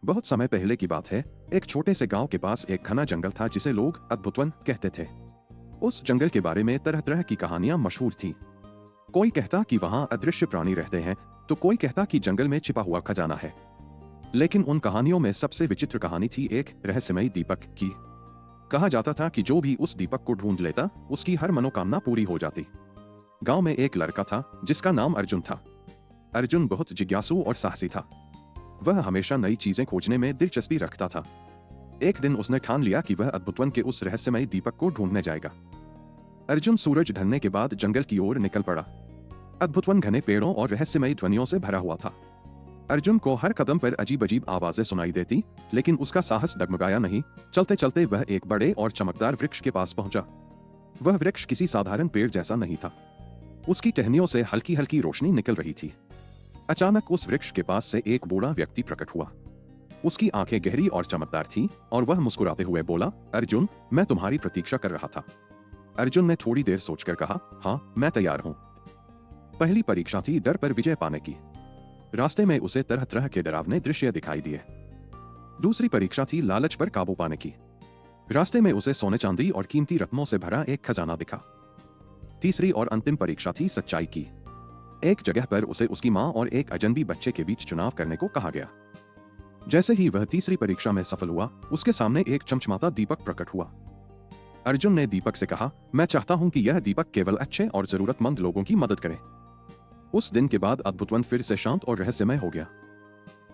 बहुत समय पहले की बात है। एक छोटे से गांव के पास एक घना जंगल था जिसे लोग अद्भुत वन कहते थे। उस जंगल के बारे में तरह तरह की कहानियां मशहूर थीं। कोई कहता कि वहां अदृश्य प्राणी रहते हैं, तो कोई कहता कि जंगल में छिपा हुआ खजाना है। लेकिन उन कहानियों में सबसे विचित्र कहानी थी एक रहस्यमयी दीपक की। कहा जाता था कि जो भी उस दीपक को ढूंढ लेता, उसकी हर मनोकामना पूरी हो जाती। गांव में एक लड़का था जिसका नाम अर्जुन था। अर्जुन बहुत जिज्ञासु और साहसी था। वह हमेशा नई चीजें खोजने में दिलचस्पी रखता था। एक दिन उसने ठान लिया कि वह अद्भुत वन के उस रहस्यमयी दीपक को ढूंढने जाएगा। अर्जुन सूरज ढलने के बाद जंगल की ओर निकल पड़ा। अद्भुत वन घने पेड़ों और रहस्यमयी ध्वनियों से भरा हुआ था। अर्जुन को हर कदम पर अजीब अजीब आवाजें सुनाई देती, लेकिन उसका साहस डगमगाया नहीं। चलते चलते वह एक बड़े और चमकदार वृक्ष के पास पहुंचा। वह वृक्ष किसी साधारण पेड़ जैसा नहीं था। उसकी टहनियों से हल्की हल्की रोशनी निकल रही थी। अचानक उस वृक्ष के पास से एक बूढ़ा व्यक्ति प्रकट हुआ। उसकी आंखें गहरी और चमकदार थीं और वह मुस्कुराते हुए बोला, अर्जुन, मैं तुम्हारी प्रतीक्षा कर रहा था। अर्जुन ने थोड़ी देर सोचकर कहा, हाँ, मैं तैयार हूं। पहली परीक्षा थी डर पर विजय पाने की। रास्ते में उसे तरह तरह के डरावने दृश्य दिखाई दिए। दूसरी परीक्षा थी लालच पर काबू पाने की। रास्ते में उसे सोने चांदी और कीमती रत्नों से भरा एक खजाना दिखा। तीसरी और अंतिम परीक्षा थी सच्चाई की। एक जगह पर उसे उसकी मां और एक अजनबी बच्चे के बीच चुनाव करने को कहा गया। जैसे ही वह तीसरी परीक्षा में सफल हुआ, उसके सामने एक चमचमाता दीपक प्रकट हुआ। अर्जुन ने दीपक से कहा, मैं चाहता हूं कि यह दीपक केवल अच्छे और जरूरतमंद लोगों की मदद करे। उस दिन के बाद अद्भुत वन फिर से शांत और रहस्यमय हो गया।